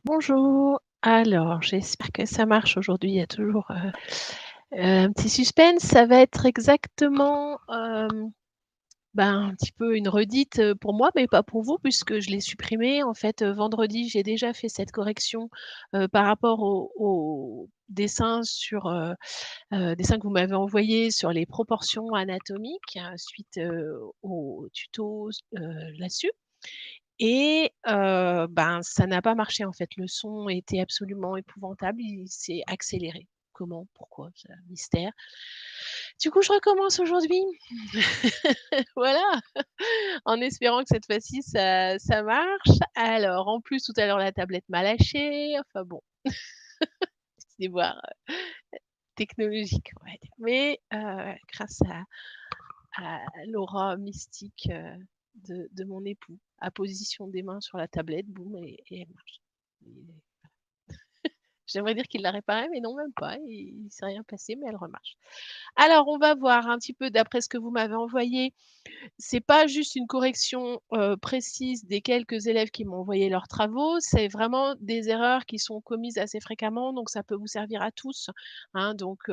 Bonjour. Alors, j'espère que ça marche aujourd'hui. Il y a toujours, un petit suspense. Ça va être exactement, un petit peu une redite, pour moi, mais pas pour vous puisque je l'ai supprimé. En fait, vendredi, j'ai déjà fait cette correction, par rapport au dessin dessin que vous m'avez envoyé sur les proportions anatomiques, suite, au tuto là-dessus. Et ça n'a pas marché en fait. Le son était absolument épouvantable, il s'est accéléré. Comment? Pourquoi? C'est un mystère. Du coup, je recommence aujourd'hui. Voilà, en espérant que cette fois-ci ça marche. Alors en plus, tout à l'heure, la tablette m'a lâché, enfin bon, petite déboire, technologique, on va dire. Mais grâce à l'aura mystique, de mon époux, à position des mains sur la tablette, boum et elle marche. Et j'aimerais dire qu'il l'a réparée, mais non, même pas, il s'est rien passé, mais elle remarche. Alors on va voir un petit peu d'après ce que vous m'avez envoyé. C'est pas juste une correction, précise des quelques élèves qui m'ont envoyé leurs travaux, c'est vraiment des erreurs qui sont commises assez fréquemment, donc ça peut vous servir à tous, hein, donc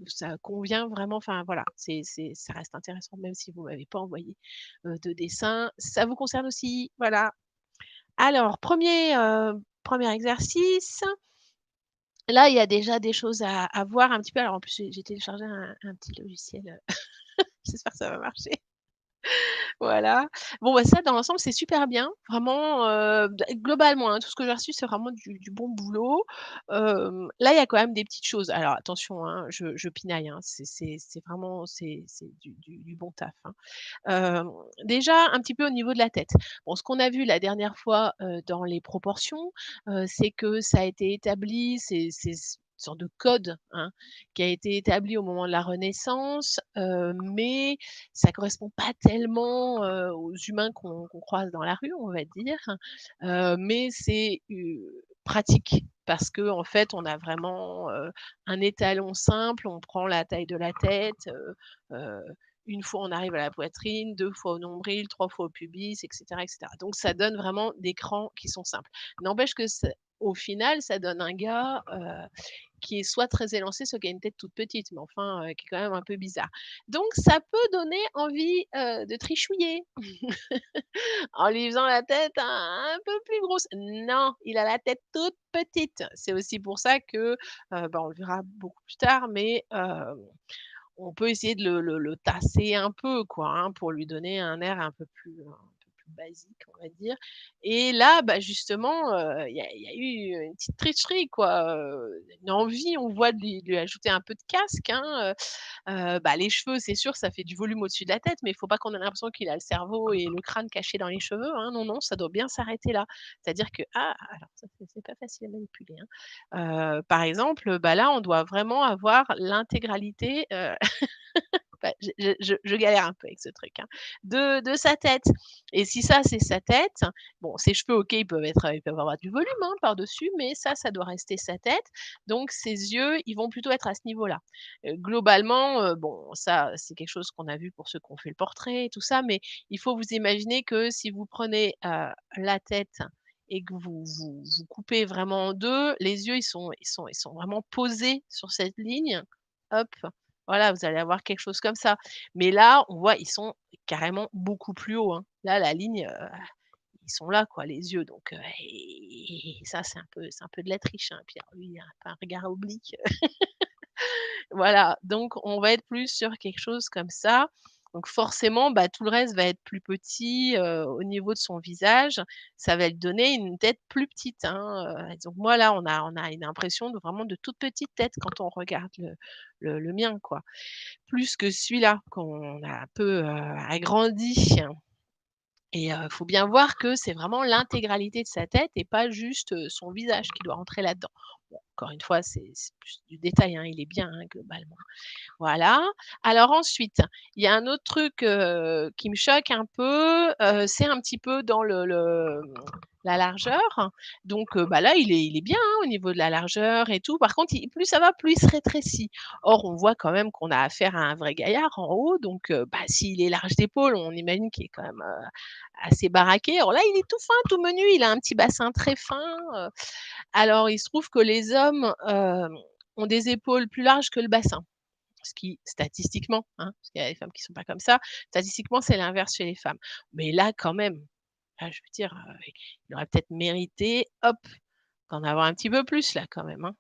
ça convient vraiment, enfin voilà, ça reste intéressant même si vous m'avez pas envoyé, de dessin. Ça vous concerne aussi, voilà. Alors 1er exercice. Là, il y a déjà des choses à voir un petit peu. Alors en plus, j'ai téléchargé un petit logiciel, j'espère que ça va marcher. Voilà. Bon, bah, ça dans l'ensemble, c'est super bien. Vraiment, globalement, hein, tout ce que j'ai reçu, c'est vraiment du bon boulot. Là, il y a quand même des petites choses. Alors attention, hein, je pinaille, hein, c'est vraiment c'est du bon taf, hein. Déjà un petit peu au niveau de la tête. Bon, ce qu'on a vu la dernière fois, dans les proportions, c'est que ça a été établi, c'est sorte de code, hein, qui a été établi au moment de la Renaissance, mais ça correspond pas tellement, aux humains qu'on croise dans la rue, on va dire. Mais c'est, pratique parce que en fait, on a vraiment, un étalon simple, on prend la taille de la tête, heu 1 fois on arrive à la poitrine, 2 fois au nombril, 3 fois au pubis, et cetera. Donc ça donne vraiment des crans qui sont simples. N'empêche que au final, ça donne un gars, qui est soit très élancé, soit qui a une tête toute petite, mais enfin, qui est quand même un peu bizarre. Donc ça peut donner envie, de trichouiller en lui faisant la tête un peu plus grosse. Non, il a la tête toute petite. C'est aussi pour ça que, on le verra beaucoup plus tard, mais on peut essayer de le tasser un peu quoi, hein, pour lui donner un peu plus basique, on va dire. Et là, justement, il y a eu une petite tricherie quoi, une envie, on voit de lui ajouter un peu de casque, hein, les cheveux, c'est sûr, ça fait du volume au-dessus de la tête, mais il faut pas qu'on ait l'impression qu'il a le cerveau et le crâne caché dans les cheveux, hein. Non, non, ça doit bien s'arrêter là. C'est-à-dire que alors ça, c'est pas facile à manipuler, hein. Par exemple, là, on doit vraiment avoir l'intégralité, je galère un peu avec ce truc, hein, de sa tête. Et si ça, c'est sa tête, bon, ses cheveux, OK, ils peuvent avoir du volume, hein, par-dessus, mais ça doit rester sa tête. Donc ses yeux, ils vont plutôt être à ce niveau-là. Globalement, bon, ça, c'est quelque chose qu'on a vu pour ceux qui ont fait le portrait et tout ça, mais il faut vous imaginer que si vous prenez, la tête et que vous coupez vraiment en 2, les yeux, ils sont vraiment posés sur cette ligne. Hop, voilà, vous allez avoir quelque chose comme ça. Mais là, on voit, ils sont carrément beaucoup plus hauts, hein. Là, la ligne, ils sont là quoi, les yeux, donc et ça, c'est un peu de la triche, hein. Puis alors lui, il a pas un regard oblique. Voilà, donc on va être plus sur quelque chose comme ça. Donc forcément, tout le reste va être plus petit, au niveau de son visage. Ça va lui donner une tête plus petite, hein, donc moi là, on a une impression de vraiment de toute petite tête quand on regarde le mien, quoi. Plus que celui-là qu'on a un peu, agrandi. Et faut bien voir que c'est vraiment l'intégralité de sa tête et pas juste, son visage qui doit rentrer là-dedans. encore une fois, c'est plus du détail, hein, il est bien, hein, globalement. Voilà. Alors ensuite, il y a un autre truc, qui me choque un peu, c'est un petit peu dans la largeur. Donc, bah, là, il est bien, hein, au niveau de la largeur et tout. Par contre, il plus ça va, plus il se rétrécit. Or, on voit quand même qu'on a affaire à un vrai gaillard en haut, donc, bah, s'il est large d'épaule, on imagine qu'il est quand même, assez baraqué. Alors là, il est tout fin, tout menu, il a un petit bassin très fin, alors il se trouve que les hommes, ont des épaules plus larges que le bassin. Ce qui statistiquement, hein, parce qu'il y a des femmes qui sont pas comme ça, statistiquement, c'est l'inverse chez les femmes. Mais là, quand même, là, je veux dire, il aurait peut-être mérité, hop, d'en avoir un petit peu plus là, quand même, hein.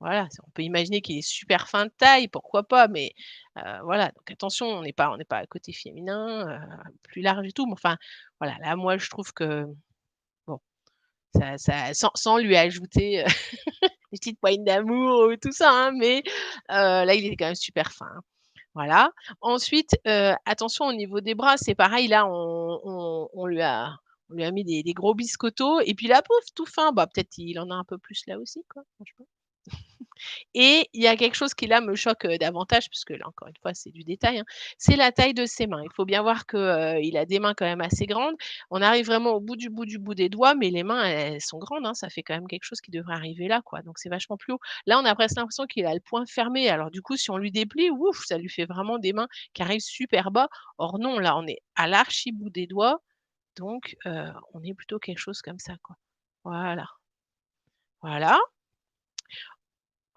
Voilà, on peut imaginer qu'il est super fin de taille, pourquoi pas, mais voilà, donc attention, on n'est pas à côté féminin, plus large et tout, mais enfin, voilà, là, moi, je trouve que bon, ça sans lui ajouter, des petites poignées d'amour ou tout ça, hein, mais là, il est quand même super fin, hein. Voilà. Ensuite, attention au niveau des bras, c'est pareil, là, on lui a mis des gros biscottos et puis là, pouf, tout fin. Bah, peut-être il en a un peu plus là aussi, quoi, franchement. Et il y a quelque chose qui là me choque, davantage puisque là encore une fois c'est du détail, hein, c'est la taille de ses mains. Il faut bien voir que, il a des mains quand même assez grandes. On arrive vraiment au bout du bout du bout des doigts, mais les mains elles sont grandes, hein, ça fait quand même quelque chose qui devrait arriver là, quoi, donc c'est vachement plus haut. Là, on a presque l'impression qu'il a le poing fermé, alors du coup si on lui déplie, ouf, ça lui fait vraiment des mains qui arrivent super bas. Or non, là on est à l'archi bout des doigts, donc on est plutôt quelque chose comme ça, quoi. Voilà, voilà.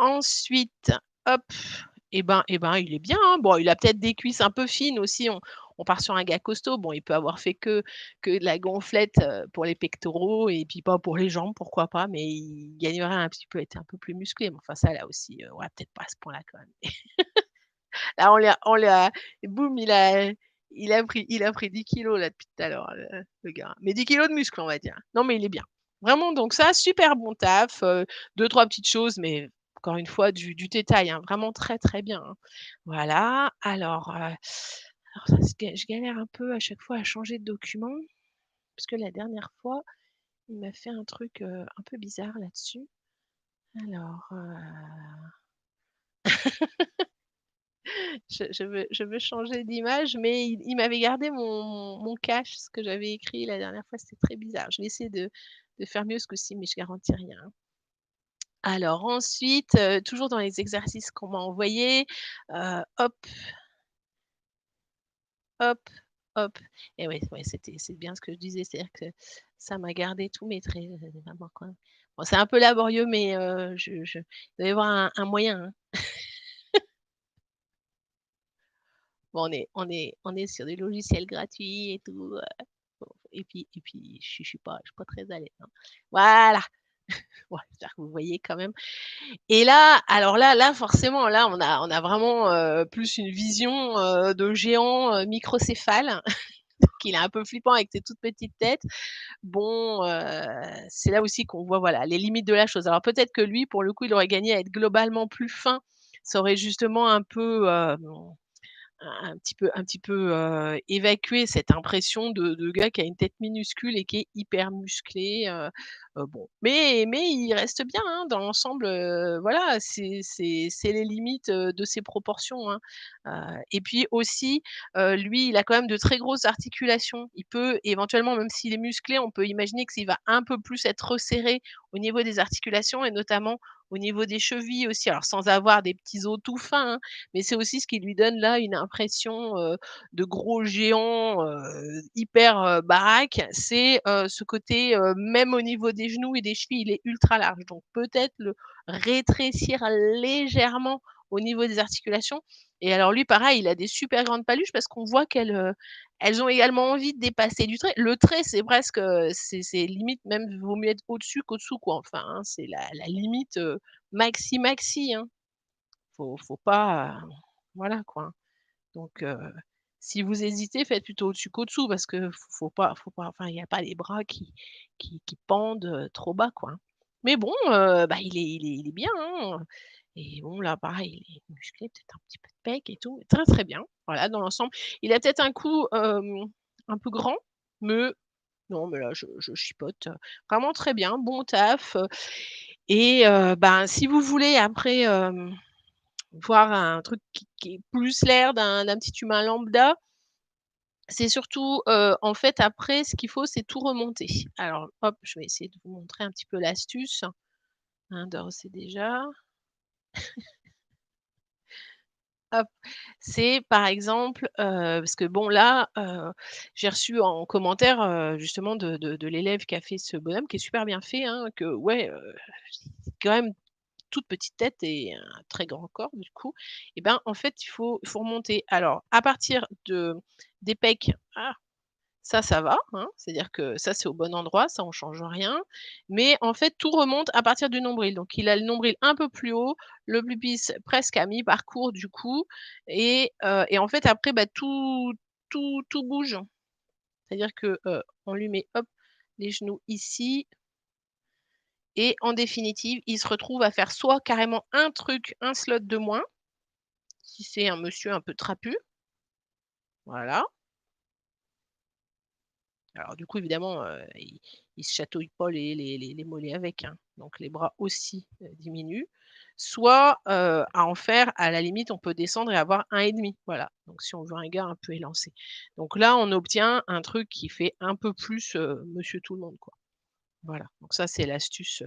Ensuite, hop, et ben, il est bien, hein. Bon, il a peut-être des cuisses un peu fines aussi, on part sur un gars costaud. Bon, il peut avoir fait que de la gonflette, pour les pectoraux et puis pas pour les jambes, pourquoi pas, mais il gagnerait un petit peu à être un peu plus musclé. Mais enfin ça là aussi, ouais, peut-être pas à ce point-là quand même. Là, on l'a boum, il a pris 10 kilos là depuis tout à l'heure, le gars. Mais 10 kilos de muscle, on va dire. Non, mais il est bien. Vraiment donc ça, super bon taf, 2-3 petites choses, mais encore une fois du détail, hein, vraiment très, très bien, hein. Voilà, alors ça je galère un peu à chaque fois à changer de document, parce que la dernière fois, il m'a fait un truc, un peu bizarre là-dessus. Alors, je veux changer d'image, mais il m'avait gardé mon cache, ce que j'avais écrit la dernière fois, c'était très bizarre. Je vais essayer de faire mieux ce coup-ci, mais je garantis rien, hein. Alors ensuite, toujours dans les exercices qu'on m'a envoyés, hop, hop, hop et ouais, ouais, c'est bien ce que je disais, c'est-à-dire que ça m'a gardé tous mes traits, vraiment quoi. Bon, c'est un peu laborieux, mais il doit y avoir un moyen, hein. Bon, on est sur des logiciels gratuits et tout, bon et puis je suis pas très à l'aise, hein. Voilà! Ouais, j'espère que vous voyez quand même et là, alors là forcément, là, on a vraiment, plus une vision, de géant, microcéphale, qu'il est un peu flippant avec ses toutes petites têtes. Bon, c'est là aussi qu'on voit, voilà, les limites de la chose. Alors peut-être que lui, pour le coup, il aurait gagné à être globalement plus fin. Ça aurait justement un peu, un petit peu, évacuer cette impression de gars qui a une tête minuscule et qui est hyper musclé, bon. Mais il reste bien, hein, dans l'ensemble, voilà, c'est les limites, de ses proportions, hein. Et puis aussi, lui, il a quand même de très grosses articulations. Il peut éventuellement, même s'il est musclé, on peut imaginer que s'il va un peu plus être resserré au niveau des articulations et notamment au niveau des chevilles aussi. Alors sans avoir des petits os tout fins, hein, mais c'est aussi ce qui lui donne là une impression, de gros géant, hyper, baraque. C'est, ce côté, même au niveau des genoux et des chevilles, il est ultra large. Donc peut-être le rétrécir légèrement au niveau des articulations et alors lui pareil, il a des super grandes paluches parce qu'on voit elles ont également envie de dépasser du trait. Le trait, c'est presque, c'est limite même vaut mieux être au-dessus qu'au-dessous quoi, enfin, hein, c'est la limite, maxi maxi, hein. Faut pas, voilà quoi, hein. Donc si vous hésitez, faites plutôt au-dessus qu'au-dessous parce que faut pas enfin, il y a pas les bras qui pendent, trop bas quoi, hein. Mais bon, bah, il est bien, hein, et bon là pareil, il est musclé, peut-être un petit peu de pec et tout, très, très bien. Voilà dans l'ensemble. Il a peut-être un cou, un peu grand, mais non, mais là je chipote, vraiment très bien, bon taf, et ben, si vous voulez après, voir un truc qui est plus l'air d'un petit humain lambda, c'est surtout, en fait, après, ce qu'il faut, c'est tout remonter. Alors, hop, je vais essayer de vous montrer un petit peu l'astuce, hein, d'ores et déjà. Hop, c'est par exemple, parce que bon là, j'ai reçu en commentaire, justement de l'élève qui a fait ce bonhomme qui est super bien fait, hein, que ouais, c'est quand même toute petite tête et un très grand corps du coup et ben, en fait, il faut remonter. Alors à partir des pecs, ça va, hein, c'est-à-dire que ça, c'est au bon endroit, ça on change rien. Mais en fait, tout remonte à partir du nombril. Donc il a le nombril un peu plus haut, le pubis presque à mi-parcours du cou et en fait après, bah, tout bouge. C'est-à-dire que, on lui met, hop, les genoux ici et en définitive, il se retrouve à faire soit carrément un truc, un slot de moins, si c'est un monsieur un peu trapu, voilà. Alors du coup évidemment, il se chatouille pas les mollets avec, hein, donc les bras aussi, diminuent. Soit, à en faire à la limite on peut descendre et avoir 1,5, voilà. Donc si on veut un gars un peu élancé. Donc là on obtient un truc qui fait un peu plus, monsieur tout le monde quoi. Voilà, donc ça c'est l'astuce,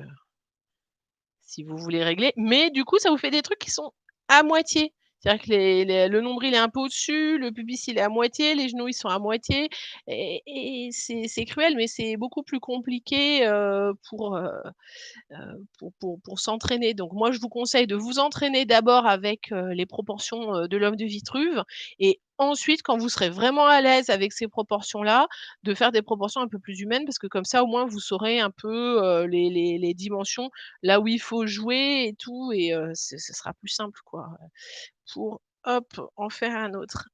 si vous voulez régler. Mais du coup, ça vous fait des trucs qui sont à moitié. C'est-à-dire que le nombril est un peu au-dessus, le pubis il est à moitié, les genoux ils sont à moitié et c'est cruel, mais c'est beaucoup plus compliqué, pour s'entraîner. Donc moi, je vous conseille de vous entraîner d'abord avec, les proportions, de l'homme de Vitruve et ensuite, quand vous serez vraiment à l'aise avec ces proportions-là, de faire des proportions un peu plus humaines parce que comme ça, au moins, vous saurez un peu, les dimensions, là où il faut jouer et tout et ce sera plus simple, quoi, pour, hop, en faire un autre.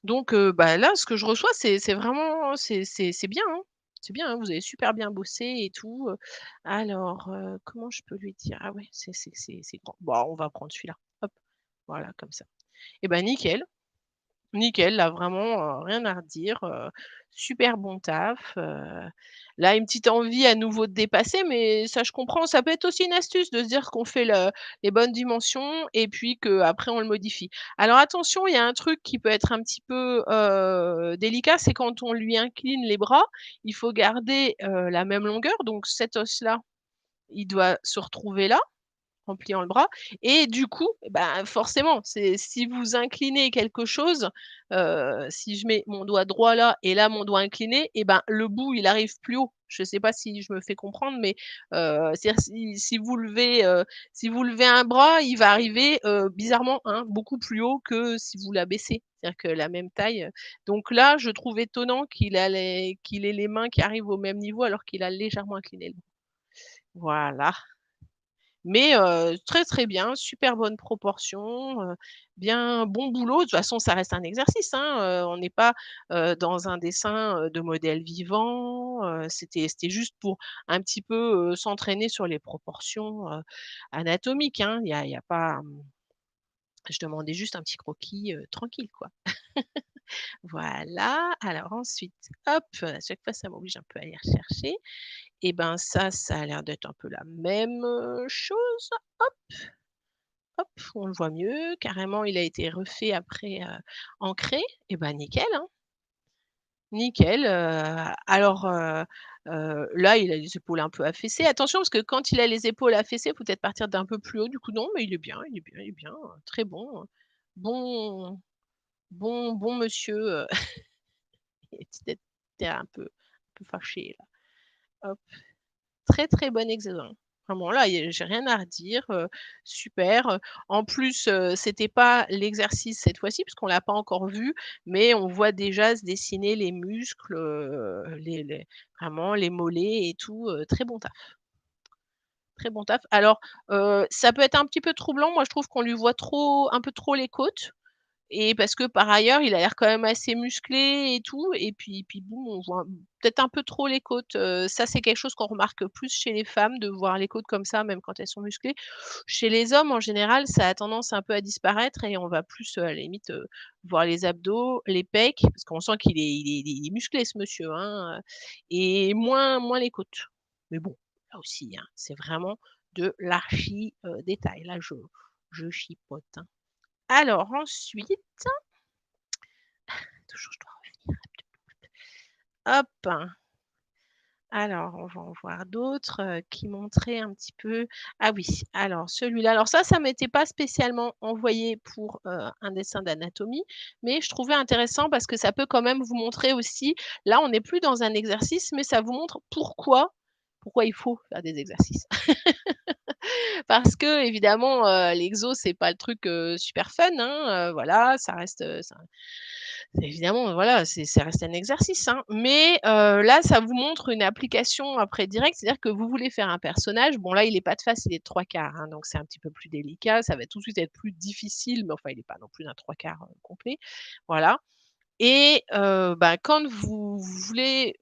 Donc bah, là, ce que je reçois, c'est vraiment c'est bien, hein. C'est bien, hein, vous avez super bien bossé et tout, alors, comment je peux lui dire? Ah ouais, c'est grand. Bon, on va prendre celui-là. Hop, voilà, comme ça. Et ben nickel. Nickel, là vraiment, rien à redire, super bon taf, là une petite envie à nouveau de dépasser, mais ça je comprends, ça peut être aussi une astuce de se dire qu'on fait les bonnes dimensions et puis qu'après on le modifie. Alors attention, il y a un truc qui peut être un petit peu, délicat, c'est quand on lui incline les bras, il faut garder, la même longueur, donc cet os-là, il doit se retrouver là en pliant le bras et du coup, bah, forcément, c'est si vous inclinez quelque chose, si je mets mon doigt droit là et là mon doigt incliné et ben, le bout il arrive plus haut. Je sais pas si je me fais comprendre, mais c'est-à-dire si vous levez un bras, il va arriver, bizarrement, hein, beaucoup plus haut que si vous l'abaissez. C'est-à-dire que la même taille, donc là, je trouve étonnant qu'il ait les mains qui arrivent au même niveau alors qu'il a légèrement incliné le bras. Voilà. Mais très, très bien, super bonne proportion, bien bon boulot. De toute façon, ça reste un exercice, hein, on n'est pas, dans un dessin, de modèle vivant, c'était juste pour un petit peu, s'entraîner sur les proportions, anatomiques, hein. Il y a pas, je demandais juste un petit croquis, tranquille, quoi. Voilà, alors ensuite, hop, à chaque fois ça m'oblige un peu à aller rechercher et ben ça a l'air d'être un peu la même, chose. Hop, on le voit mieux, carrément il a été refait après, ancré et ben nickel, hein. Nickel, alors, là il a les épaules un peu affaissées. Attention parce que quand il a les épaules affaissées, faut peut-être partir d'un peu plus haut du coup non, mais il est bien, il est bien, il est bien, très bon, bon bon monsieur, et tu un peu fâché là. Hop. Très, très bon examen. Vraiment là, j'ai rien à redire, super, en plus, c'était pas l'exercice cette fois-ci, puisqu'on l'a pas encore vu, mais on voit déjà se dessiner les muscles, les vraiment les mollets et tout, très bon taf, très bon taf. Alors, ça peut être un petit peu troublant, moi je trouve qu'on lui voit trop un peu trop les côtes. Et parce que par ailleurs, il a l'air quand même assez musclé et tout et puis boum, on voit peut-être un peu trop les côtes, ça c'est quelque chose qu'on remarque plus chez les femmes de voir les côtes comme ça, même quand elles sont musclées. Chez les hommes, en général, ça a tendance un peu à disparaître et on va plus, à la limite, voir les abdos, les pecs, parce qu'on sent qu'il est musclé ce monsieur, hein, et moins les côtes. Mais bon, là aussi, hein, c'est vraiment de l'archi, détail. Là, je chipote, hein. Alors ensuite, toujours je dois revenir. Hop! Alors, on va en voir d'autres, qui montraient un petit peu ah oui, alors celui-là, alors ça m'était pas spécialement envoyé pour, un dessin d'anatomie, mais je trouvais intéressant parce que ça peut quand même vous montrer aussi là, on n'est plus dans un exercice, mais ça vous montre pourquoi il faut faire des exercices. Parce qu'évidemment, l'exo, c'est pas le truc, super fun, hein, voilà, ça reste, évidemment, voilà, ça reste un exercice, hein, mais là, ça vous montre une application après directe, c'est-à-dire que vous voulez faire un personnage, bon là, il est pas de face, il est de 3/4, hein, donc c'est un petit peu plus délicat, ça va tout de suite être plus difficile, mais enfin, il est pas non plus d'un 3/4, complet, voilà. Et bah, quand vous voulez,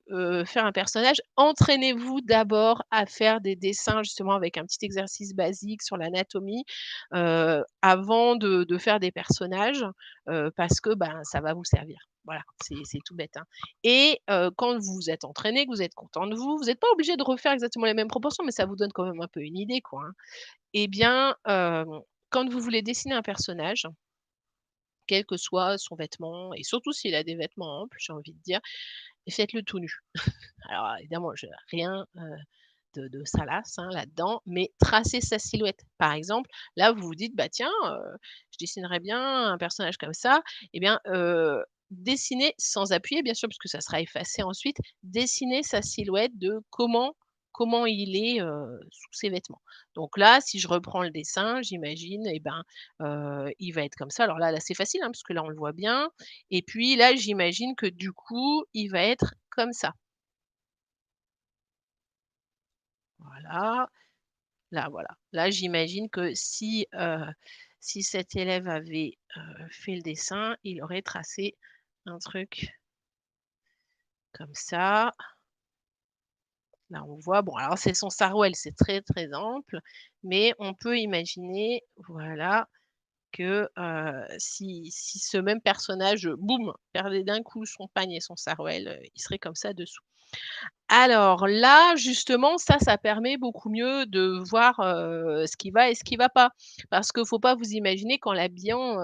faire un personnage, entraînez-vous d'abord à faire des dessins justement avec un petit exercice basique sur l'anatomie, avant de faire des personnages, parce que, ben, ça va vous servir. Voilà, c'est tout bête, hein. Et quand vous êtes entraîné, que vous êtes content de vous, vous êtes pas obligé de refaire exactement les mêmes proportions, mais ça vous donne quand même un peu une idée, quoi, hein. Et bien, quand vous voulez dessiner un personnage, quel que soit son vêtement et surtout s'il a des vêtements amples, j'ai envie de dire, et faites-le tout nu. Alors évidemment, je rien, de salace, hein, là-dedans, mais tracer sa silhouette. Par exemple, là, vous vous dites: «Bah tiens, je dessinerais bien un personnage comme ça», et bien, dessiner sans appuyer bien sûr, parce que ça sera effacé ensuite, dessiner sa silhouette de comment il est, sous ses vêtements. Donc là, si je reprends le dessin, j'imagine et ben, il va être comme ça. Alors là, c'est facile, hein, parce que là, on le voit bien et puis là, j'imagine que du coup, il va être comme ça. Voilà. Là, voilà. Là, j'imagine que si cet élève avait, fait le dessin, il aurait tracé un truc comme ça. Là, on voit, bon, alors c'est son sarouel, c'est très, très ample, mais on peut imaginer, voilà, que, si ce même personnage, boum, perdait d'un coup son pagne et son sarouel, il serait comme ça dessous. Alors là, justement, ça permet beaucoup mieux de voir, ce qui va et ce qui va pas. Parce qu'il faut pas vous imaginer qu'en l'habillant,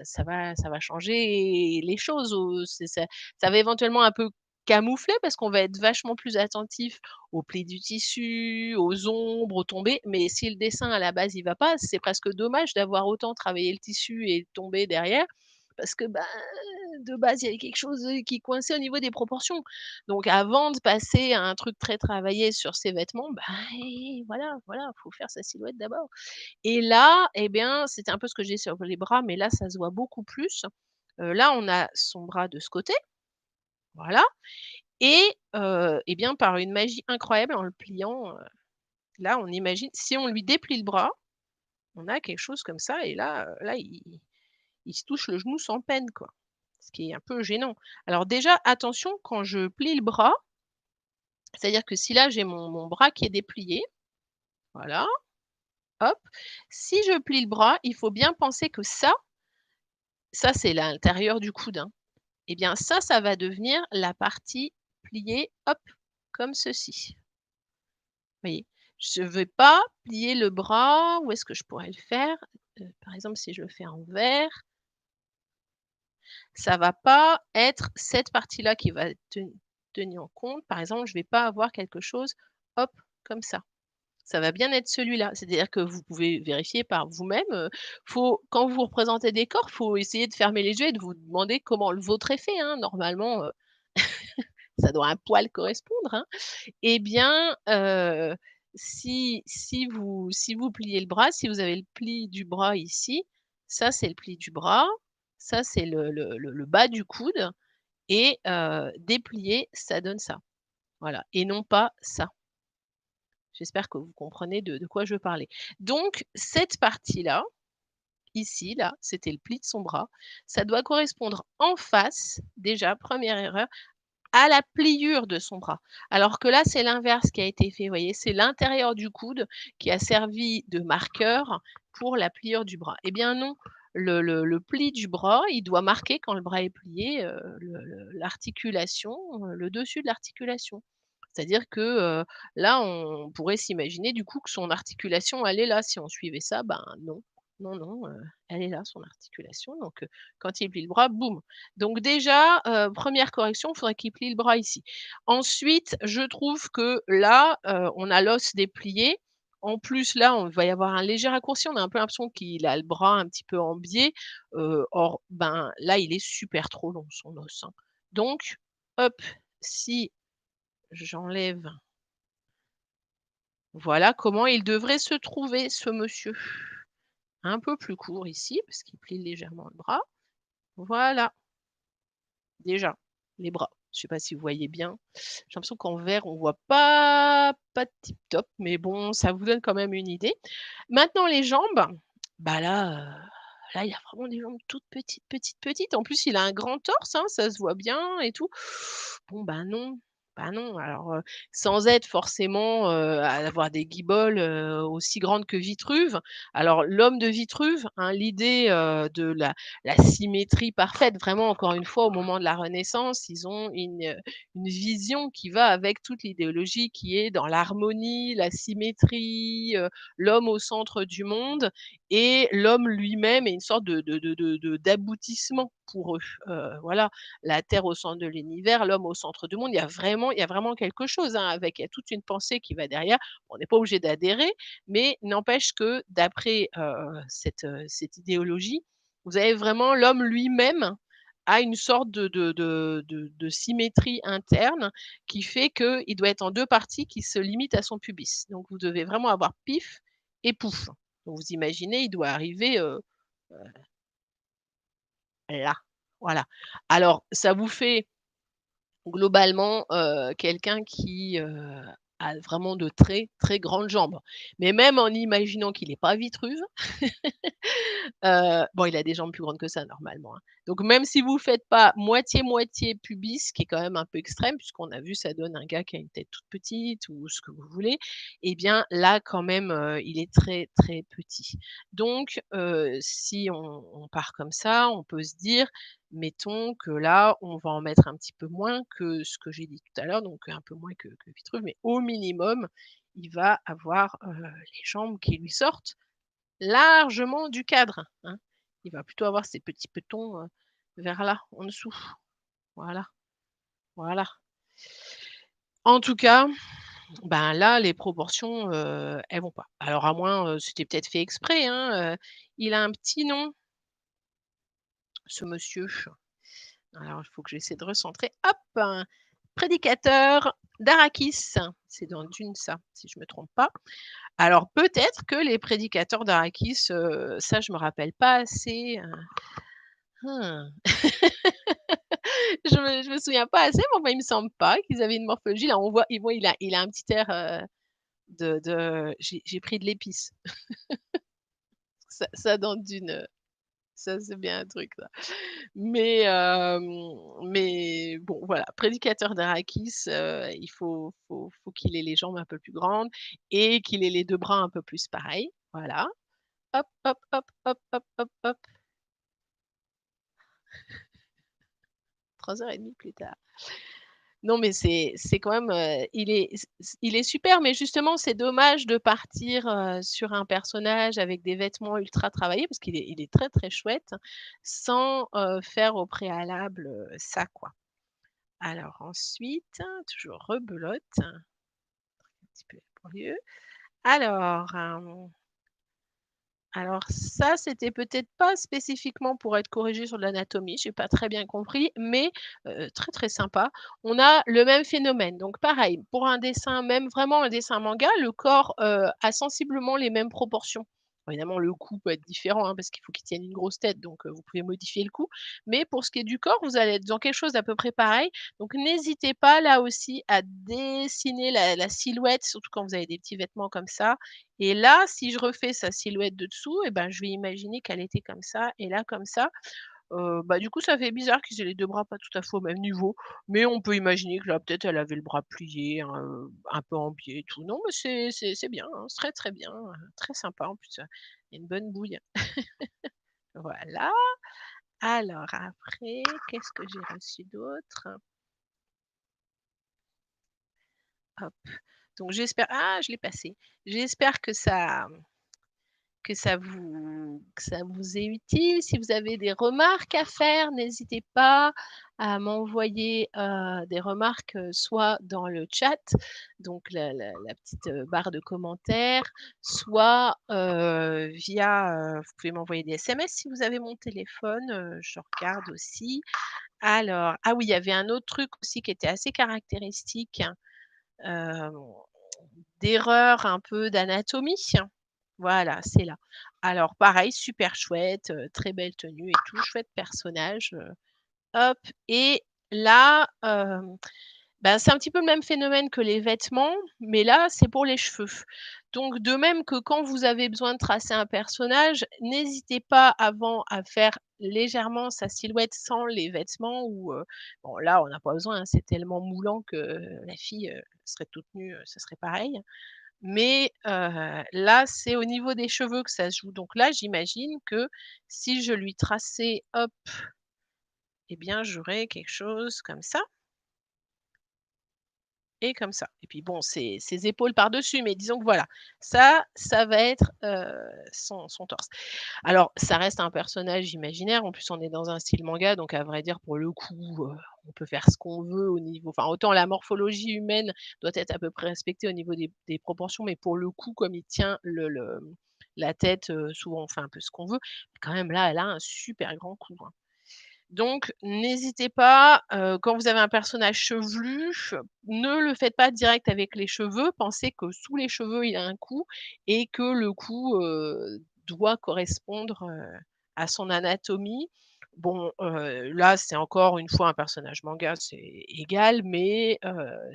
ça va changer les choses ou ça va éventuellement un peu camoufler parce qu'on va être vachement plus attentif aux plis du tissu, aux ombres, aux tombées. Mais si le dessin à la base il va pas, c'est presque dommage d'avoir autant travaillé le tissu et tombé derrière parce que, ben, de base, il y avait quelque chose, qui coinçait au niveau des proportions. Donc avant de passer à un truc très travaillé sur ses vêtements, bah, voilà, faut faire sa silhouette d'abord. Et là, eh bien, c'était un peu ce que j'ai sur les bras, mais là, ça se voit beaucoup plus. Là, on a son bras de ce côté, voilà, et eh bien, par une magie incroyable, en le pliant, là, on imagine si on lui déplie le bras, on a quelque chose comme ça et là, il se touche le genou sans peine, quoi. Ce qui est un peu gênant. Alors déjà, attention quand je plie le bras, c'est-à-dire que si là j'ai mon bras qui est déplié, voilà, hop, si je plie le bras, il faut bien penser que ça c'est l'intérieur du coude, hein. Et bien ça va devenir la partie pliée, hop, comme ceci. Vous voyez? Je ne vais pas plier le bras, où est-ce que je pourrais le faire? Par exemple, si je le fais en vert, ça va pas être cette partie-là qui va être tenue en compte. Par exemple, je vais pas avoir quelque chose, hop, comme ça. Ça va bien être celui-là. C'est-à-dire que vous pouvez vérifier par vous-même, faut quand vous représentez des corps, faut essayer de fermer les yeux et de vous demander comment le vôtre est fait, hein. Normalement, ça doit un poil correspondre, hein. Eh bien, si vous pliez le bras, si vous avez le pli du bras ici, ça c'est le pli du bras, ça c'est le bas du coude et déplié, ça donne ça. Voilà et non pas ça. J'espère que vous comprenez de quoi je veux parler. Donc cette partie-là, ici, là, c'était le pli de son bras. Ça doit correspondre en face, déjà, première erreur, à la pliure de son bras. Alors que là, c'est l'inverse qui a été fait, vous voyez? C'est l'intérieur du coude qui a servi de marqueur pour la pliure du bras. Eh bien non, le pli du bras, il doit marquer quand le bras est plié, l'articulation, le dessus de l'articulation. C'est-à-dire que, là, on pourrait s'imaginer du coup que son articulation, elle est là. Si on suivait ça, ben non. Non, non, elle est là son articulation, donc quand il plie le bras, boum. Donc déjà, 1re correction, il faudrait qu'il plie le bras ici. Ensuite, je trouve que là, on a l'os déplié. En plus, là, on va y avoir un léger raccourci. On a un peu l'impression qu'il a le bras un petit peu en biais, or, ben, là, il est super trop long son os, hein. Donc, hop, si j'enlève, voilà comment il devrait se trouver ce monsieur. Un peu plus court ici, parce qu'il plie légèrement le bras. Voilà, déjà, les bras. Je sais pas si vous voyez bien. J'ai l'impression qu'en vert, on voit pas tip top, mais bon, ça vous donne quand même une idée. Maintenant les jambes, bah là, il a vraiment des jambes toutes petites, petites, petites. En plus, il a un grand torse, hein, ça se voit bien et tout. Bon, bah non, bah non. Alors, sans être forcément, à avoir des guiboles, aussi grandes que Vitruve. Alors l'homme de Vitruve, hein, l'idée, de la symétrie parfaite, vraiment encore une fois au moment de la Renaissance, ils ont une vision qui va avec toute l'idéologie qui est dans l'harmonie, la symétrie, l'homme au centre du monde et l'homme lui-même est une sorte d'aboutissement pour eux. Voilà, la terre au centre de l'univers, l'homme au centre du monde. Il y a vraiment quelque chose, hein, avec il y a toute une pensée qui va derrière. On n'est pas obligé d'adhérer, mais n'empêche que d'après, cette idéologie, vous avez vraiment l'homme lui-même a une sorte de symétrie interne qui fait qu'il doit être en 2 parties qui se limitent à son pubis. Donc vous devez vraiment avoir pif et pouf. Donc vous imaginez, il doit arriver, là, voilà. Alors ça vous fait globalement, quelqu'un qui, a vraiment de très, très grandes jambes. Mais même en imaginant qu'il est pas Vitruve, bon, il a des jambes plus grandes que ça normalement, hein. Donc même si vous faites pas moitié-moitié pubis, ce qui est quand même un peu extrême puisqu'on a vu ça donne un gars qui a une tête toute petite ou ce que vous voulez, et bien là quand même, il est très, très petit. Donc si on part comme ça, on peut se dire, mettons que là, on va en mettre un petit peu moins que ce que j'ai dit tout à l'heure, donc un peu moins que Vitruve, mais au minimum, il va avoir, les jambes qui lui sortent largement du cadre, hein. Il va plutôt avoir ces petits petons, vers là, en dessous. Voilà, voilà. En tout cas, ben, là, les proportions, elles vont pas. Alors à moins, c'était peut-être fait exprès, hein, il a un petit nom, ce monsieur. Alors il faut que j'essaie de recentrer. Hop! Prédicateur d'Arakis. C'est dans Dune ça, si je me trompe pas. Alors peut-être que les prédicateurs d'Arakis, ça je me rappelle pas assez, Mmh. Je me souviens pas assez, mais enfin, il me semble pas qu'ils avaient une morphologie. Là, on voit il a un petit air, de j'ai pris de l'épice. Ça donne d'une, ça c'est bien un truc ça. Mais bon voilà, prédicateur d'Arakis, il faut qu'il ait les jambes un peu plus grandes et qu'il ait les 2 bras un peu plus pareils. Voilà. Hop, hop, hop, hop, hop, hop, hop. 3h30 plus tard. Non, mais c'est quand même, il est super, mais justement, c'est dommage de partir, sur un personnage avec des vêtements ultra travaillés, parce qu'il est très, très chouette, sans, faire au préalable, ça, quoi. Alors ensuite, toujours rebelote, un petit peu laborieux. Alors, alors ça, c'était peut-être pas spécifiquement pour être corrigé sur de l'anatomie, j'ai pas très bien compris, mais très, très sympa. On a le même phénomène, donc pareil, pour un dessin, même vraiment un dessin manga, le corps, a sensiblement les mêmes proportions. Évidemment, le cou peut être différent, hein, parce qu'il faut qu'il tienne une grosse tête, donc vous pouvez modifier le cou. Mais pour ce qui est du corps, vous allez être dans quelque chose d'à peu près pareil. Donc n'hésitez pas là aussi à dessiner la silhouette, surtout quand vous avez des petits vêtements comme ça, et là, si je refais sa silhouette de dessous et ben, je vais imaginer qu'elle était comme ça et là comme ça. Bah, du coup, ça fait bizarre qu'ils aient les 2 bras pas tout à fait au même niveau, mais on peut imaginer que là, peut-être, elle avait le bras plié, hein, un peu en biais et tout. Non, mais c'est bien, hein, c'est très, très bien, très sympa en plus, il y a une bonne bouille. Voilà. Alors après, qu'est-ce que j'ai reçu d'autre? Hop. Donc j'espère ah, je l'ai passé. J'espère que ça vous est utile. Si vous avez des remarques à faire, n'hésitez pas à m'envoyer, des remarques, soit dans le chat, donc la petite, barre de commentaires, soit, vous pouvez m'envoyer des SMS si vous avez mon téléphone, je regarde aussi. Alors, ah oui, il y avait un autre truc aussi qui était assez caractéristique, hem, d'erreur un peu d'anatomie. Voilà, c'est là. Alors pareil, super chouette, très belle tenue et tout, chouette personnage, hop et là, bah, c'est un petit peu le même phénomène que les vêtements, mais là, c'est pour les cheveux. Donc de même que quand vous avez besoin de tracer un personnage, n'hésitez pas avant à faire légèrement sa silhouette sans les vêtements ou, bon là, on n'a pas besoin, hein, c'est tellement moulant que la fille, serait toute nue, ce serait pareil. Mais, là, c'est au niveau des cheveux que ça se joue. Donc là, j'imagine que si je lui traçais, hop, eh bien, j'aurais quelque chose comme ça et comme ça. Et puis bon, ses épaules par-dessus, mais disons que voilà, ça va être, son torse. Alors, ça reste un personnage imaginaire. En plus, on est dans un style manga, donc à vrai dire, pour le coup, on peut faire ce qu'on veut au niveau enfin, autant la morphologie humaine doit être à peu près respectée au niveau des proportions, mais pour le coup, comme il tient la tête, souvent on fait un peu ce qu'on veut. Quand même là, elle a un super grand cou, hein. Donc n'hésitez pas, quand vous avez un personnage chevelu, ne le faites pas direct avec les cheveux. Pensez que sous les cheveux, il y a un cou et que le cou, doit correspondre, à son anatomie. Bon, là, c'est encore une fois un personnage manga, c'est égal, mais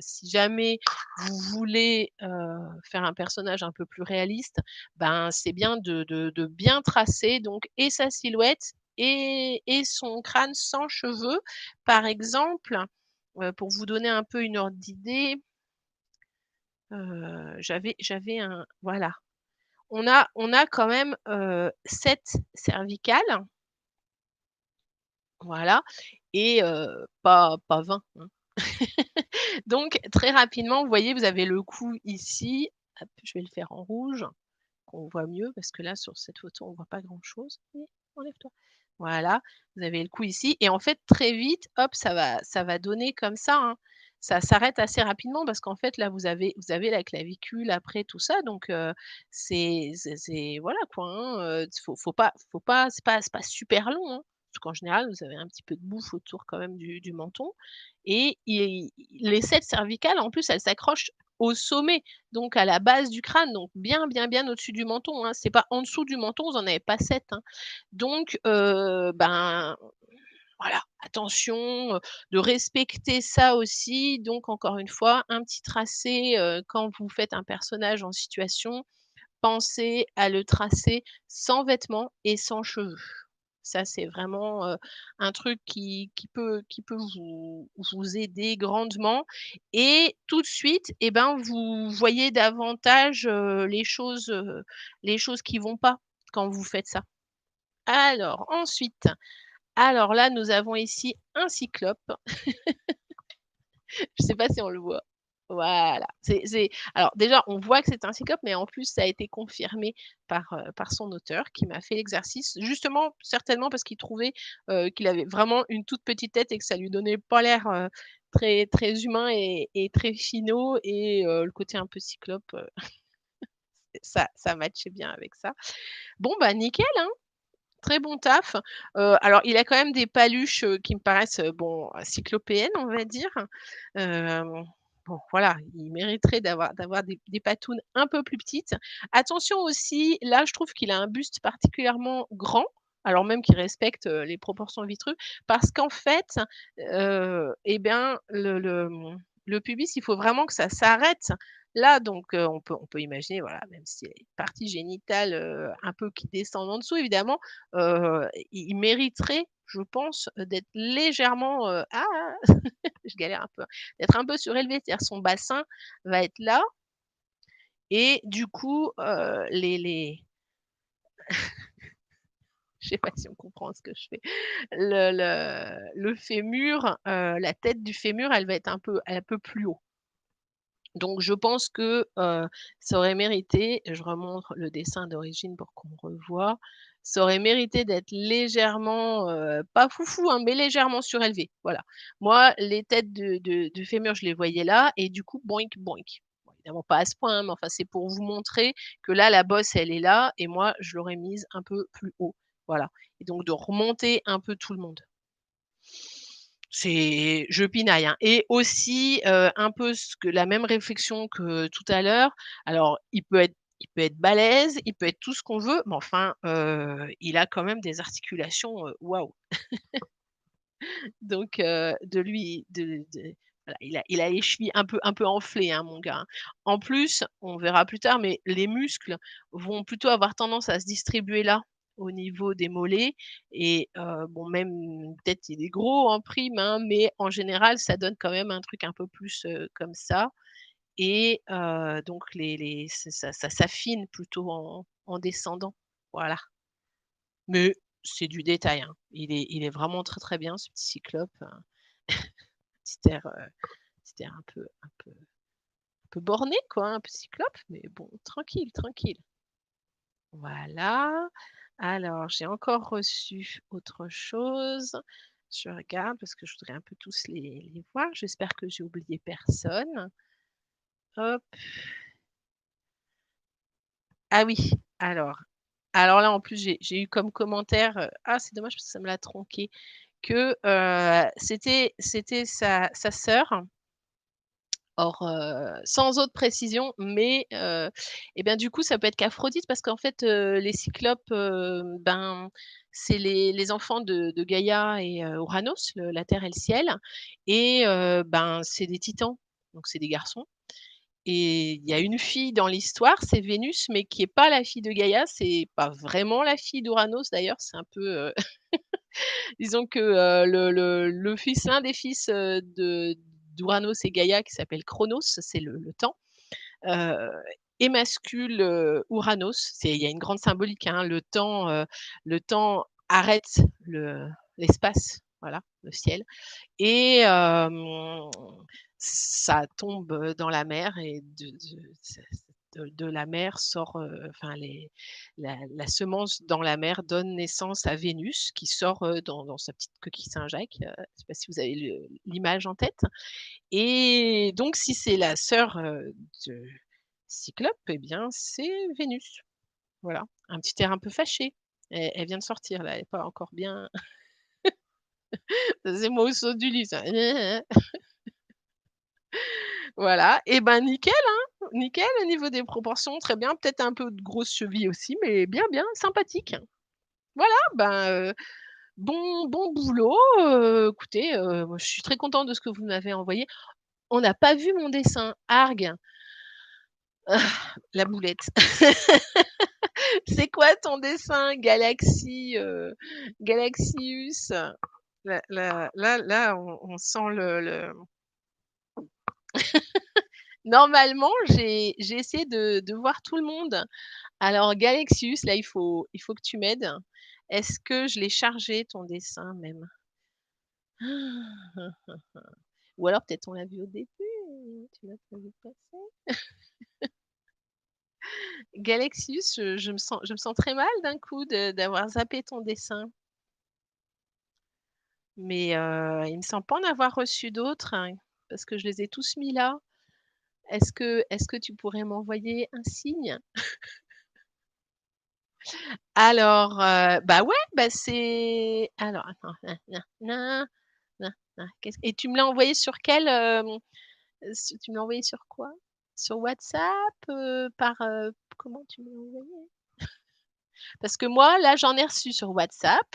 si jamais vous voulez, faire un personnage un peu plus réaliste, ben, c'est bien de bien tracer donc et sa silhouette et son crâne sans cheveux. Par exemple, pour vous donner un peu une ordre d'idée, j'avais un voilà. On a quand même, 7 cervicales, voilà et pas 20, hein. Donc très rapidement, vous voyez, vous avez le cou ici. Hop, je vais le faire en rouge, qu'on voit mieux parce que là, sur cette photo, on voit pas grand-chose. Oui, enlève-toi. Voilà, vous avez le cou ici et en fait, très vite, hop, ça va donner comme ça, hein. Ça s'arrête assez rapidement parce qu'en fait, là, vous avez la clavicule après tout ça donc c'est voilà quoi, hein, faut pas c'est pas super long, hein. Parce qu'en général, vous avez un petit peu de bouffe autour quand même du menton et les 7 cervicales, en plus, elles s'accrochent au sommet, donc à la base du crâne, donc bien, bien, bien au-dessus du menton, hein. C'est pas en dessous du menton, vous en avez pas 7, hein. Donc ben, voilà, attention, de respecter ça aussi. Donc encore une fois, un petit tracé, quand vous faites un personnage en situation, pensez à le tracer sans vêtements et sans cheveux. Ça, c'est vraiment, un truc qui peut vous aider grandement et tout de suite et ben, vous voyez davantage, les choses qui vont pas quand vous faites ça. Alors ensuite, alors là, nous avons ici un cyclope. Je sais pas si on le voit. Voilà, c'est alors déjà, on voit que c'est un cyclope, mais en plus, ça a été confirmé par son auteur qui m'a fait l'exercice, justement, certainement parce qu'il trouvait, qu'il avait vraiment une toute petite tête et que ça lui donnait pas l'air, très très humain et très finot et le côté un peu cyclope, ça matchait bien avec ça. Bon, bah, nickel, hein, très bon taf. Alors il a quand même des paluches, qui me paraissent, bon, cyclopéennes, on va dire. Hem, bon voilà, il mériterait d'avoir des patounes un peu plus petites. Attention aussi, là je trouve qu'il a un buste particulièrement grand, alors même qu'il respecte, les proportions Vitruve, parce qu'en fait, et bien le pubis, il faut vraiment que ça s'arrête là, donc on peut imaginer, voilà, même si les parties génitales, un peu qui descendent en dessous évidemment, il mériterait, je pense, d'être légèrement, je galère un peu, d'être un peu surélevé. C'est-à-dire son bassin va être là et du coup, je sais pas si on comprend ce que je fais. Le fémur, la tête du fémur, elle va être un peu plus haut. Donc je pense que, ça aurait mérité, je remontre le dessin d'origine pour qu'on revoie, ça aurait mérité d'être légèrement, pas foufou, hein, mais légèrement surélevé, voilà. Moi, les têtes de fémur, je les voyais là et du coup, boink, boink. Bon, évidemment pas à ce point, hein, mais enfin, c'est pour vous montrer que là, la bosse, elle est là et moi, je l'aurais mise un peu plus haut, voilà et donc de remonter un peu tout le monde. C'est je pinaille, hein et aussi, un peu ce que la même réflexion que tout à l'heure. Alors il peut être balèze, il peut être tout ce qu'on veut, mais enfin, il a quand même des articulations, waouh! Donc de voilà, il a les chevilles un peu enflées, hein, mon gars, hein. En plus, on verra plus tard, mais les muscles vont plutôt avoir tendance à se distribuer là, au niveau des mollets et bon même peut-être il est gros en prime, hein, mais en général, ça donne quand même un truc un peu plus, comme ça et donc les ça s'affine plutôt en descendant. Voilà. Mais c'est du détail, hein. Il est vraiment très, très bien ce petit cyclope, petit air, un peu borné quoi, un peu cyclope, mais bon, tranquille, tranquille. Voilà. Alors j'ai encore reçu autre chose. Je regarde parce que je voudrais un peu tous les voir. J'espère que j'ai oublié personne. Hop. Ah oui, alors là en plus j'ai eu comme commentaire, ah c'est dommage parce que ça me l'a tronqué, que, c'était sa sœur. Or, sans autre précision, mais et bien, du coup, ça peut être qu'Aphrodite parce qu'en fait, les cyclopes, ben, c'est les enfants de Gaïa et Uranos, la terre et le ciel et ben, c'est des titans, donc c'est des garçons et il y a une fille dans l'histoire, c'est Vénus, mais qui est pas la fille de Gaïa, c'est pas vraiment la fille d'Uranos d'ailleurs, c'est un peu, disons que, le fils l'un des fils, de d'Uranos et Gaïa qui s'appelle Chronos, c'est le temps, heu, émascule, Uranos. Il y a une grande symbolique, hein. Le temps arrête l'espace, voilà, le ciel et ça tombe dans la mer et de la mer sort, enfin la semence dans la mer donne naissance à Vénus qui sort, dans sa petite coquille Saint-Jacques, je ne sais pas si vous avez l'image en tête et donc si c'est la sœur, de Cyclope et bien c'est Vénus. Voilà, un petit air un peu fâché. Elle vient de sortir là, elle est pas encore bien c'est moi au saut du lit ça. Voilà et ben nickel, hein, nickel au niveau des proportions, très bien, peut-être un peu de grosses chevilles aussi, mais bien, bien, sympathique. Voilà, ben, bon boulot, écoutez, moi je suis très contente de ce que vous m'avez envoyé. On n'a pas vu mon dessin, argue. La boulette. C'est quoi ton dessin Galaxius? Là, on sent le normalement, j'ai essayé de voir tout le monde. Alors Galexius, là, il faut que tu m'aides. Est-ce que je l'ai chargé ton dessin même? Ou alors peut-être on l'a vu au début, tu l'as pas vu passer? Galexius, je me sens très mal d'un coup d'avoir zappé ton dessin. Mais, il me semble pas en avoir reçu d'autres, hein, parce que je les ai tous mis là. Est-ce que tu pourrais m'envoyer un signe? Alors, bah, ouais, bah, c'est alors attends, qu'est-ce et tu me l'as envoyé sur quel, tu me l'as envoyé sur quoi? Sur WhatsApp, par, comment tu me l'as envoyé? Parce que moi, là, j'en ai reçu sur WhatsApp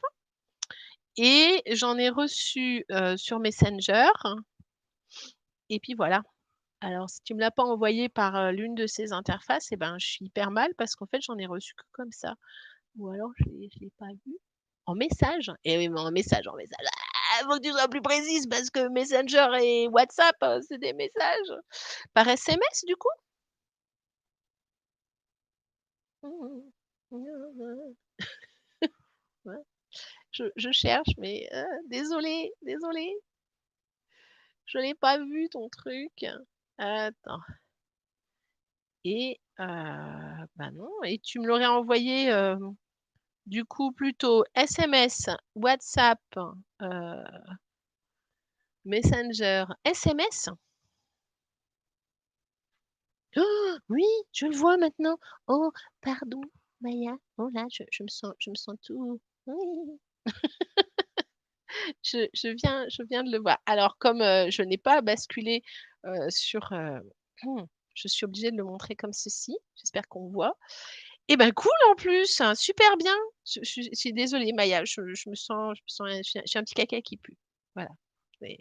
et j'en ai reçu, sur Messenger et puis voilà. Alors si tu me l'as pas envoyé par, l'une de ces interfaces et ben, je suis hyper mal parce qu'en fait, j'en ai reçu que comme ça ou alors je l'ai pas vu. En message? Et oui, mais en message. Ah, faut que tu sois plus précise parce que Messenger et WhatsApp, c'est des messages. Par SMS du coup? Ouais, je cherche mais désolée, désolée, je l'ai pas vu ton truc. Attends. et bah, non et tu me l'aurais envoyé, du coup plutôt SMS, WhatsApp, heu, Messenger, SMS? Oh, oui, je le vois maintenant. Oh, pardon, Maya. Oh là, je me sens tout oui, je viens de le voir. Alors comme, je n'ai pas basculé, sur, je suis obligée de le montrer comme ceci. J'espère qu'on voit. Et ben, cool en plus, hein, super bien. Je suis désolée Maya, je suis un petit caca qui pue. Voilà. C'est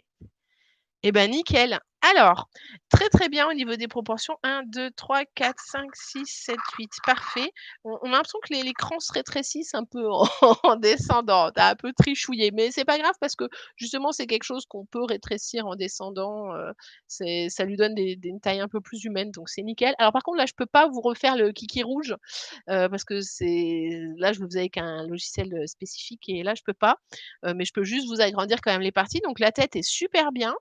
Eh ben, nickel. Alors, très, très bien au niveau des proportions. 1, 2, 3, 4, 5, 6, 7, 8. Parfait. On a l'impression que l'écran se rétrécisse un peu en en descendant. Tu as un peu trichouillé, mais c'est pas grave parce que justement, c'est quelque chose qu'on peut rétrécir en descendant, ça lui donne une taille un peu plus humaine, donc c'est nickel. Alors par contre, là, je peux pas vous refaire le kiki rouge, parce que je le faisais avec un logiciel, spécifique et là, je peux pas, mais je peux juste vous agrandir quand même les parties. Donc la tête est super bien.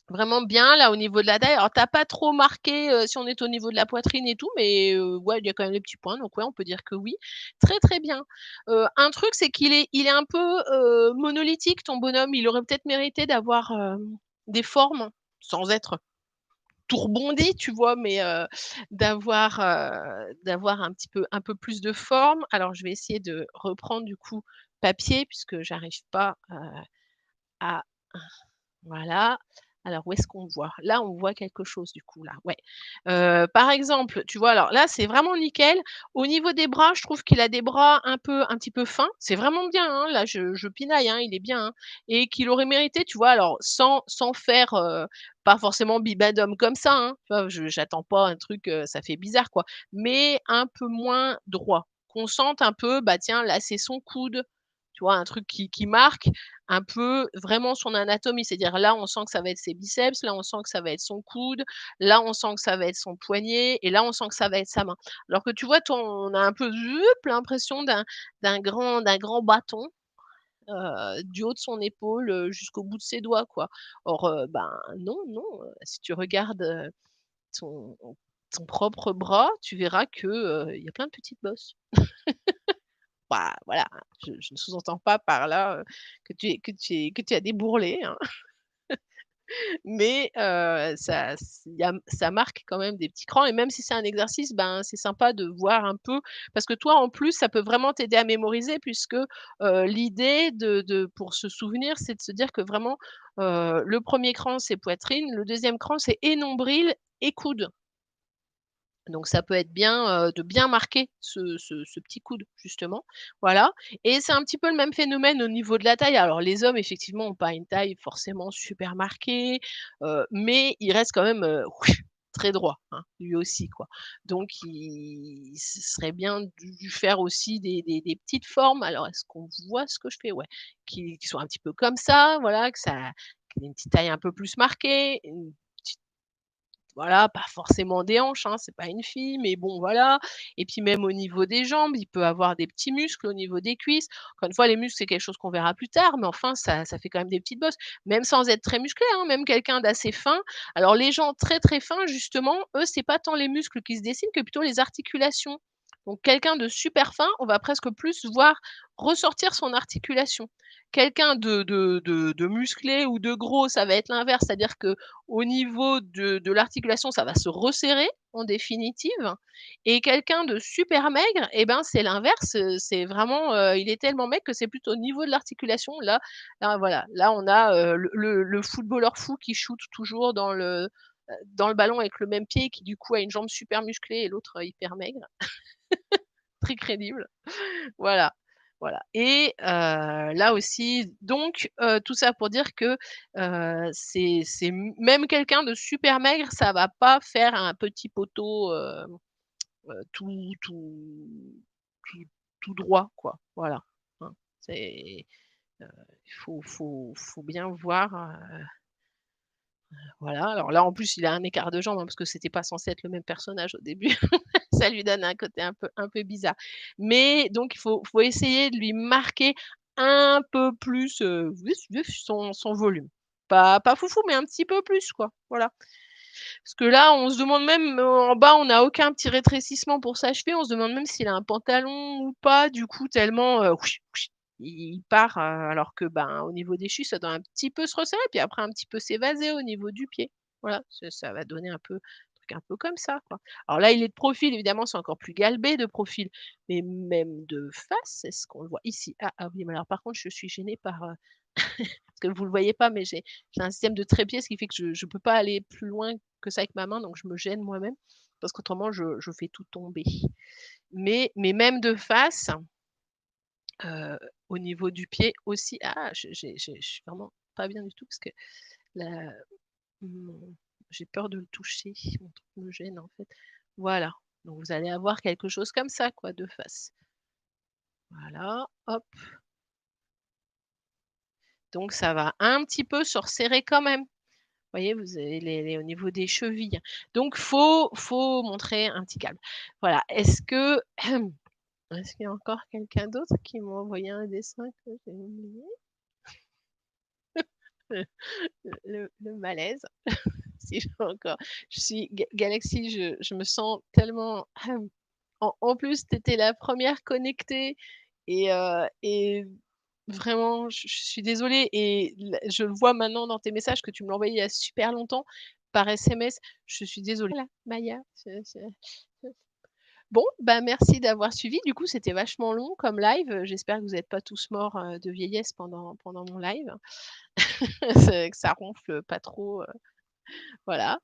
Vraiment bien là au niveau de la taille. Alors tu as pas trop marqué, si on est au niveau de la poitrine et tout, mais ouais, il y a quand même des petits points, donc ouais, on peut dire que oui. Très, très bien. Un truc, c'est qu'il est un peu, monolithique ton bonhomme. Il aurait peut-être mérité d'avoir, des formes, sans être tout rebondi, tu vois? Mais d'avoir un peu plus de forme. Alors je vais essayer de reprendre du coup papier puisque j'arrive pas, à voilà. Alors où est-ce qu'on voit? Là, on voit quelque chose du coup là, ouais. Par exemple, tu vois, alors là, c'est vraiment nickel. Au niveau des bras, je trouve qu'il a des bras un petit peu fins. C'est vraiment bien, hein, là, je pinaille, hein, il est bien, hein et qu'il aurait mérité, tu vois, alors sans faire, pas forcément bibendum comme ça, hein, tu vois? J'attends pas un truc, ça fait bizarre quoi, mais un peu moins droit. Qu'on sente un peu, bah, tiens, là, c'est son coude, tu vois? Un truc qui marque un peu vraiment son anatomie. C'est-à-dire là, on sent que ça va être ses biceps, là, on sent que ça va être son coude, là, on sent que ça va être son poignet et là, on sent que ça va être sa main. Alors que tu vois, toi, on a un peu zup l'impression d'un grand bâton, du haut de son épaule, jusqu'au bout de ses doigts, quoi. Or, ben, non, non, si tu regardes, ton ton propre bras, tu verras que, il y a plein de petites bosses. Bah, voilà, hein, je ne sous-entends pas par là, que tu as des bourrelets, hein, mais ça marque quand même des petits crans et même si c'est un exercice, ben, c'est sympa de voir un peu parce que toi, en plus, ça peut vraiment t'aider à mémoriser puisque, l'idée pour se souvenir, c'est de se dire que vraiment, le premier cran, c'est poitrine, le deuxième cran, c'est et nombril et coude. Donc ça peut être bien, de bien marquer ce petit coude justement, voilà et c'est un petit peu le même phénomène au niveau de la taille. Alors les hommes effectivement ont pas une taille forcément super marquée, mais il reste quand même, très droit, hein, lui aussi quoi. Donc ce serait bien de faire aussi des petites formes. Alors est-ce qu'on voit ce que je fais? Ouais, qui sont un petit peu comme ça, voilà, qu'il ait une petite taille un peu plus marquée, une voilà, pas forcément des hanches, hein, c'est pas une fille, mais bon voilà et puis même au niveau des jambes, il peut avoir des petits muscles au niveau des cuisses. Encore une fois, les muscles, c'est quelque chose qu'on verra plus tard, mais enfin ça fait quand même des petites bosses, même sans être très musclé, hein, même quelqu'un d'assez fin. Alors les gens très, très fins justement, eux, c'est pas tant les muscles qui se dessinent que plutôt les articulations. Donc quelqu'un de super fin, on va presque plus voir ressortir son articulation. Quelqu'un de musclé ou de gros, ça va être l'inverse, c'est-à-dire que au niveau de l'articulation, ça va se resserrer en définitive et quelqu'un de super maigre et ben, c'est l'inverse, c'est vraiment, il est tellement maigre que c'est plutôt au niveau de l'articulation. Là voilà, là on a, le footballeur fou qui shoot toujours dans le ballon avec le même pied qui du coup a une jambe super musclée et l'autre, hyper maigre. Très crédible. Voilà, voilà et là aussi donc tout ça pour dire que, même quelqu'un de super maigre, ça va pas faire un petit poteau, tout tout tout droit quoi, voilà, hein. C'est, heu, il faut bien voir, voilà. Alors là, en plus, il a un écart de jambes, hein, parce que c'était pas censé être le même personnage au début. Ça lui donne un côté un peu bizarre. Mais donc il faut essayer de lui marquer un peu plus, vuf vuf son volume. Pas foufou, mais un petit peu plus quoi, voilà. Parce que là, on se demande même, en bas, on n'a aucun petit rétrécissement pour s'achever. On se demande même s'il a un pantalon ou pas, du coup, tellement, il part, alors que, ben, au niveau des chevilles, ça doit un petit peu se resserrer, puis après un petit peu s'évaser au niveau du pied. Voilà, ça va donner un peu un truc un peu comme ça, quoi. Alors là, il est de profil, évidemment, c'est encore plus galbé de profil, mais même de face, est-ce qu'on le voit? Ici. Ah oui, mais alors par contre, je suis gênée par, parce que vous le voyez pas, mais j'ai un système de trépied, ce qui fait que je peux pas aller plus loin que ça avec ma main, donc je me gêne moi-même, parce qu'autrement je fais tout tomber. Mais même de face, heu, au niveau du pied aussi, je suis vraiment pas bien du tout parce que la mon j'ai peur de le toucher, mon truc me gêne en fait. Voilà, donc vous allez avoir quelque chose comme ça quoi, de face. Voilà, hop, donc ça va un petit peu se resserrer quand même. Voyez, vous avez les au niveau des chevilles. Donc faut montrer un petit calme. Voilà. Est-ce qu'il y a encore quelqu'un d'autre qui m'a envoyé un dessin que j'ai oublié? Le le malaise, si j'ai encore je suis Galaxy, je me sens tellement en plus, tu étais la première connectée et vraiment, je suis désolée et je le vois maintenant dans tes messages que tu me l'as envoyé il y a super longtemps par SMS. Je suis désolée. Voilà, Maya, bon, bah, merci d'avoir suivi. Du coup, c'était vachement long comme live. J'espère que vous n'êtes pas tous morts, de vieillesse pendant mon live. C'est que ça ronfle pas trop, voilà.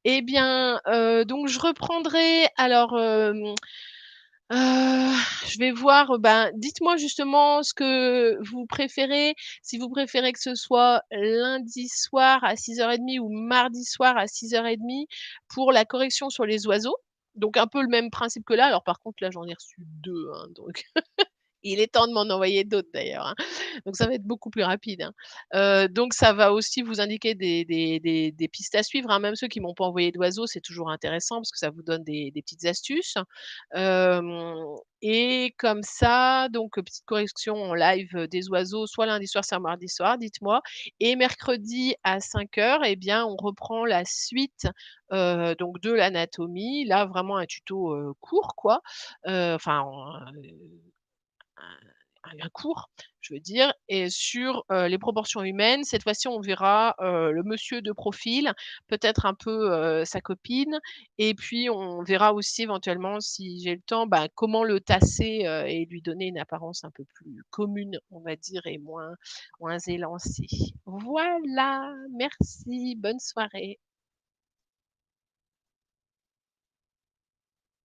Eh bien, donc je reprendrai alors, je vais voir, ben, dites-moi justement ce que vous préférez. Si vous préférez que ce soit lundi soir à 6:30 ou mardi soir à 6:30 pour la correction sur les oiseaux. Donc un peu le même principe que là. Alors par contre là, j'en ai reçu 2, hein, donc il est temps de m'en envoyer d'autres d'ailleurs, hein. Donc ça va être beaucoup plus rapide, hein. Donc ça va aussi vous indiquer des pistes à suivre, hein. Même ceux qui m'ont pas envoyé d'oiseaux, c'est toujours intéressant parce que ça vous donne des petites astuces. Et comme ça, donc petite correction en live, des oiseaux, soit lundi soir, soit mardi soir, dites-moi. Et mercredi à 5 heures, eh bien, on reprend la suite, donc de l'anatomie. Là, vraiment un tuto, court quoi, enfin, un cours, je veux dire, et sur, les proportions humaines. Cette fois-ci, on verra, le monsieur de profil, peut-être un peu, sa copine et puis on verra aussi éventuellement, si j'ai le temps, bah, comment le tasser, et lui donner une apparence un peu plus commune, on va dire, et moins élancée. Voilà, merci, bonne soirée.